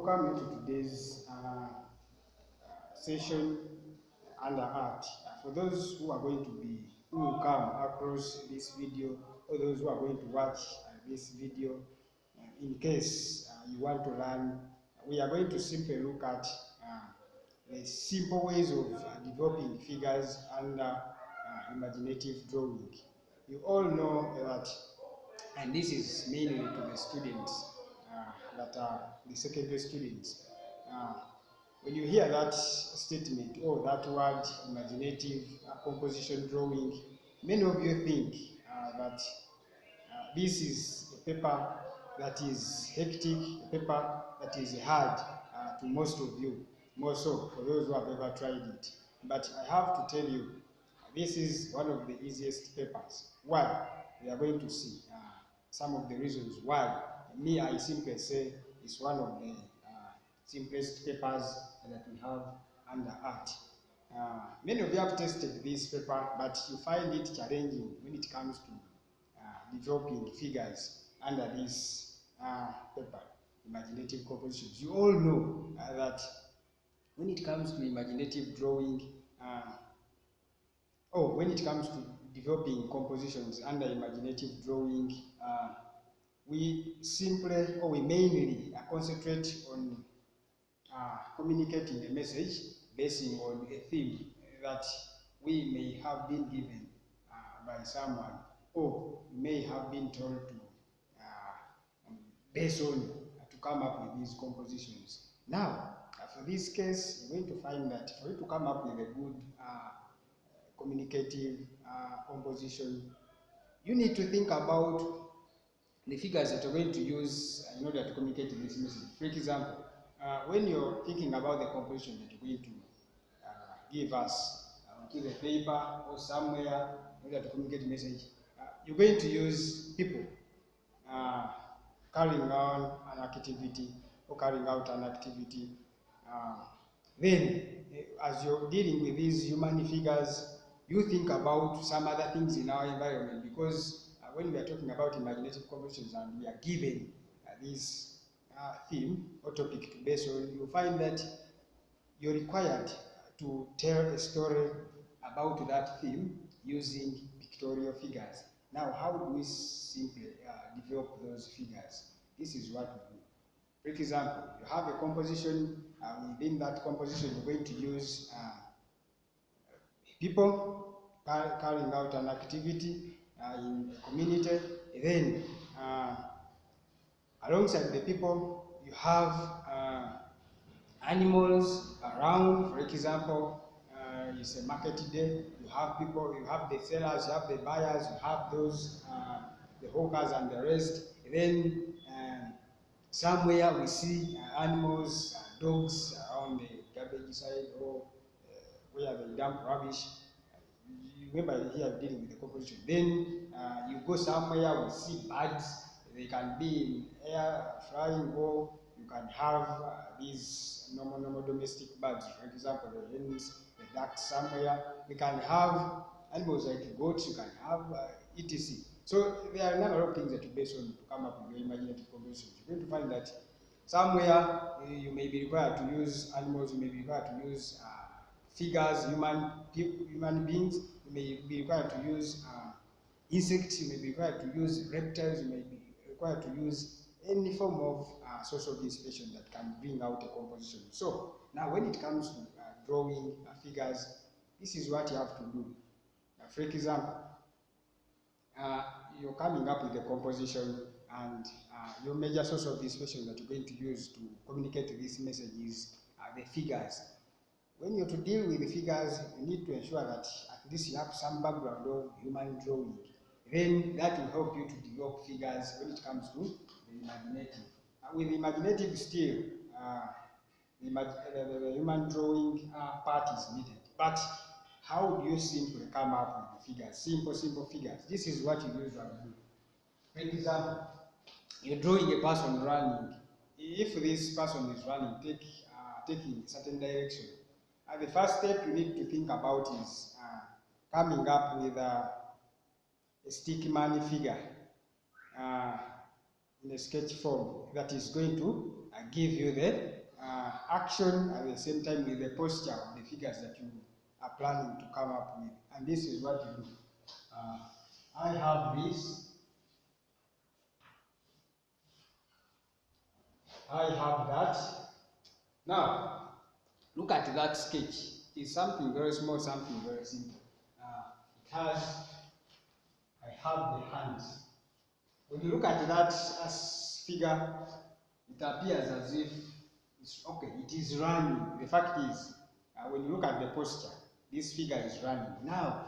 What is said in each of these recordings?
Welcome to today's session under art. For those who are going to who will come across this video, or those who are going to watch this video, in case you want to learn, we are going to simply look at the simple ways of developing figures under imaginative drawing. You all know that, and this is mainly to the students that are the secondary students. When you hear that statement or that word, imaginative composition drawing, many of you think that this is a paper that is hectic, a paper that is hard to most of you, more so for those who have ever tried it. But I have to tell you, this is one of the easiest papers. Why? We are going to see some of the reasons why. Me, I simply say it's one of the simplest papers that we have under art. Many of you have tested this paper, but you find it challenging when it comes to developing figures under this paper, imaginative compositions. You all know that when it comes to imaginative drawing, when it comes to developing compositions under imaginative drawing, we mainly concentrate on communicating a message basing on a theme that we may have been given by someone, or may have been told to base on to come up with these compositions. Now, for this case, you're going to find that for you to come up with a good communicative composition, you need to think about the figures that you're going to use in order to communicate this message. For example, when you're thinking about the composition that you're going to give us to the paper or somewhere in order to communicate the message, you're going to use people carrying on an activity or carrying out an activity. Then, as you're dealing with these human figures, you think about some other things in our environment, because when we are talking about imaginative compositions and we are given this theme or topic to base on, you find that you're required to tell a story about that theme using pictorial figures. Now, how do we simply develop those figures? This is what we do. For example, you have a composition. Within that composition, you're going to use people carrying out an activity in a community. Then, alongside the people, you have animals around. For example, it's a market day. You have people, you have the sellers, you have the buyers, you have those, the hawkers and the rest. Then somewhere we see animals, dogs around the garbage side, or where they dump rubbish. You remember here dealing with the composition. Then you go somewhere, we see birds. They can be in air, flying, or you can have these normal domestic birds. For example, the hens, the ducks somewhere. We can have animals like goats, you can have etc. So there are a number of things that you base on to come up with your imaginative compositions. You're going to find that somewhere you may be required to use animals, you may be required to use figures, human beings, you may be required to use insects, you may be required to use reptiles, you may be required to use any form of source of inspiration that can bring out a composition. So now when it comes to drawing figures, this is what you have to do. For example, you're coming up with a composition, and your major source of inspiration that you're going to use to communicate this message is the figures. When you're to deal with the figures, you need to ensure that at least you have some background of human drawing. Then that will help you to develop figures when it comes to the imaginative. With the imaginative still, the human drawing part is needed. But how do you simply come up with the figures? Simple figures. This is what you usually do. For example, you're drawing a person running. If this person is running, taking a certain direction, the first step you need to think about is coming up with a stickman figure. in a sketch form that is going to give you the action at the same time with the posture of the figures that you are planning to come up with. And this is what you do. I have this. I have that. Now, look at that sketch. It's something very small, something very simple. It has, I have the hands. When you look at that figure, it appears as if it's okay, it is running. The fact is, when you look at the posture, this figure is running. Now,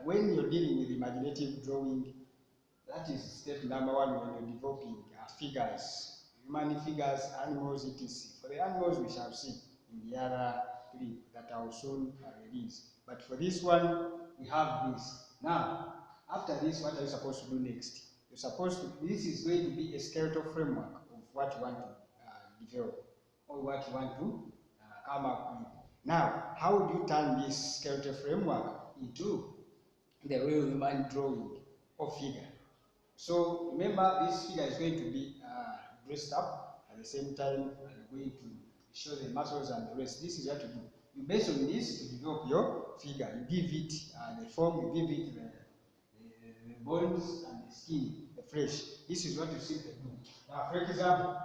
when you're dealing with imaginative drawing, that is step number one when you're developing figures, human figures, animals, etc. For the animals, we shall see in the other three that I will soon release. But for this one, we have this. Now, after this, what are you supposed to do next? You're supposed to, this is going to be a skeletal framework of what you want to develop or what you want to come up with. Now, how do you turn this skeletal framework into the real human drawing or figure? So remember, this figure is going to be dressed up at the same time. You're going to show the muscles and the rest. This is what you do. You base on this to develop your figure. You give it the form, you give it the bones and the skin, the flesh. This is what you simply do. Now, for example,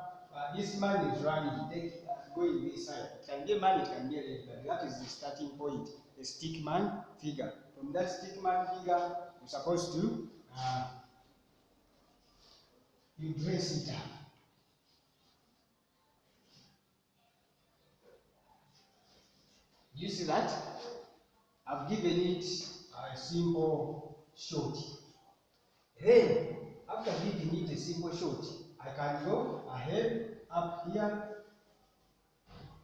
this man is running. Take going this side. It can be a man, it can be a lady. That is the starting point. A stickman figure. From that stickman figure, you're supposed to you dress it up. You see that? I've given it a simple short. Then, after giving it a simple short, I can go ahead up here.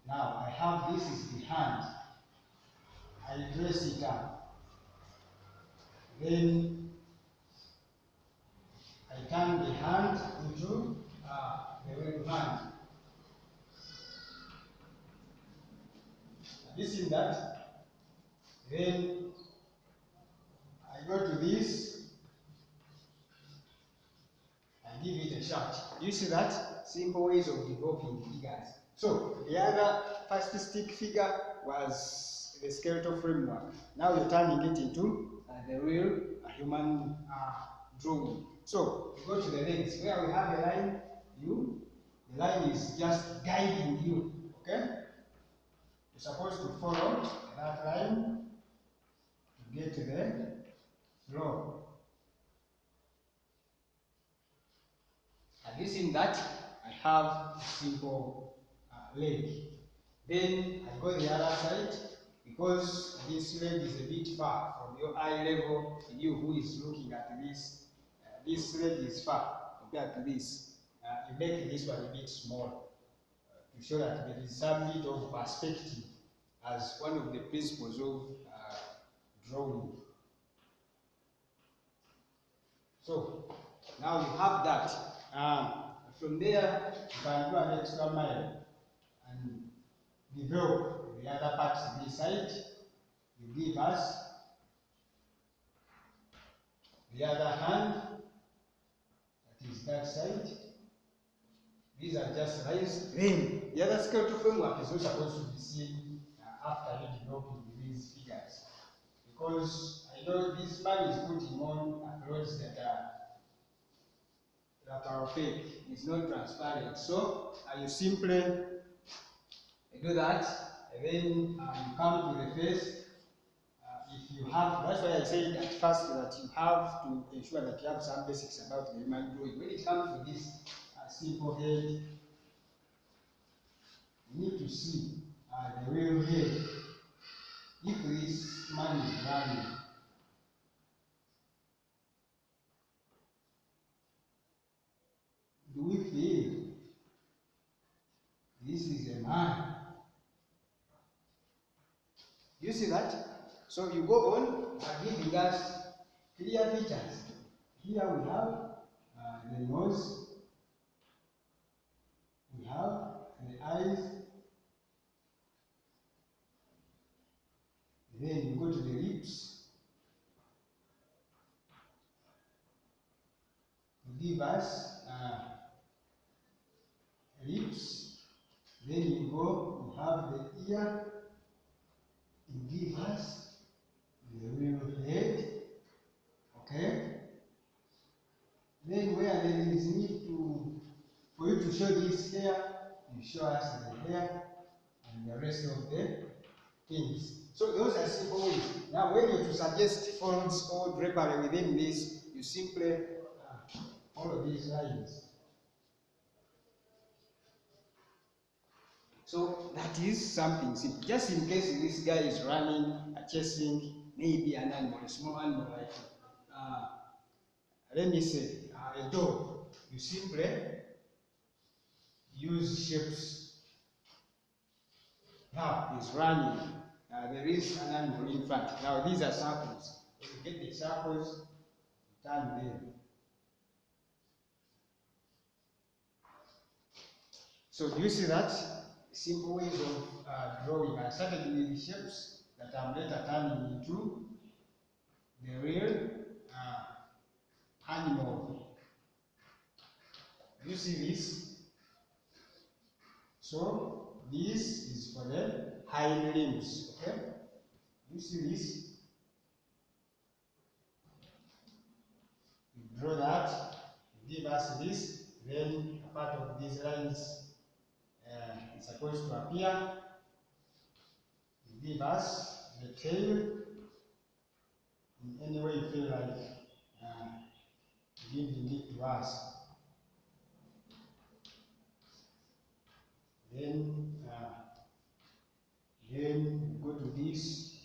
Now, I have this is the hand. I dress it up. Then, I turn the hand into the real hand. This in that. Then, I go to this. Give it a shot. You see that? Simple ways of developing figures. So, the other first stick figure was the skeletal framework. Now you're turning it into the real human drawing. So, you go to the legs. Where we have a line, the line is just guiding you. Okay? You're supposed to follow that line to get to the floor. And using that, I have a simple leg. Then I go the other side, because this leg is a bit far from your eye level, you who is looking at this. This leg is far compared to this. You make this one a bit small to show that there is some bit of perspective as one of the principles of drawing. So now you have that. From there, you can do an extra mile and develop the other parts of this side. You give us the other hand, that is that side. These are just lines. Then the other skeletal framework is not supposed to be seen after you developing these figures, because I know this man is putting on clothes that are opaque. It's not transparent. So you simply do that, and then you come to the face. If you have, that's why I said at first that you have to ensure that you have some basics about the human drawing. When it comes to this simple head, you need to see the real head. If this man is running, do we feel this is a man? You see that? So you go on giving us clear features. Here we have the nose, we have the eyes, then you go to the lips, to give us lips. Then you go, you have the ear, you give us the real head, okay? Then where there is need for you to show this hair, you show us the hair and the rest of the things. So those are simple ways. Now when you to suggest folds or drapery within this, you simply follow these lines. So that is something simple. Just in case this guy is running, chasing maybe an animal, a small animal like, let me say, a dog, you simply use shapes. Now he's running. There is an animal in front. Now these are circles. If you get the circles, turn them. So do you see that? Simple ways of drawing. I started with shapes that I'm later turning into the real animal. Do you see this? So this is for the hind limbs. Okay? You see this? You draw that, you give us this, then a part of these lines is supposed to appear. You give us the tail in any way you feel like giving it to us. Then you go to this,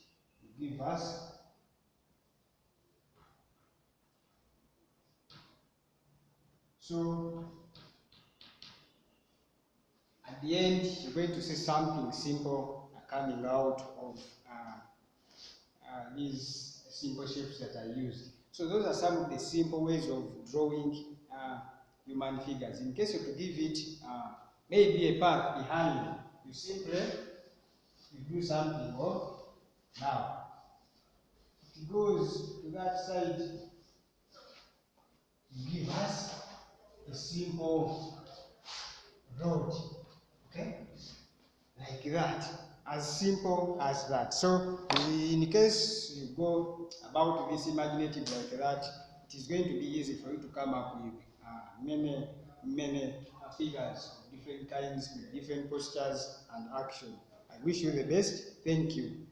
you give us so at the end you're going to see something simple coming out of these simple shapes that I used. So those are some of the simple ways of drawing human figures. In case you to give it maybe a path behind, you simply do something. Oh, now it goes to that side. You give us a simple road, okay, like that, as simple as that. So in case you go about this imaginative like that, it is going to be easy for you to come up with many figures of different kinds with different postures and action. I wish you the best. Thank you.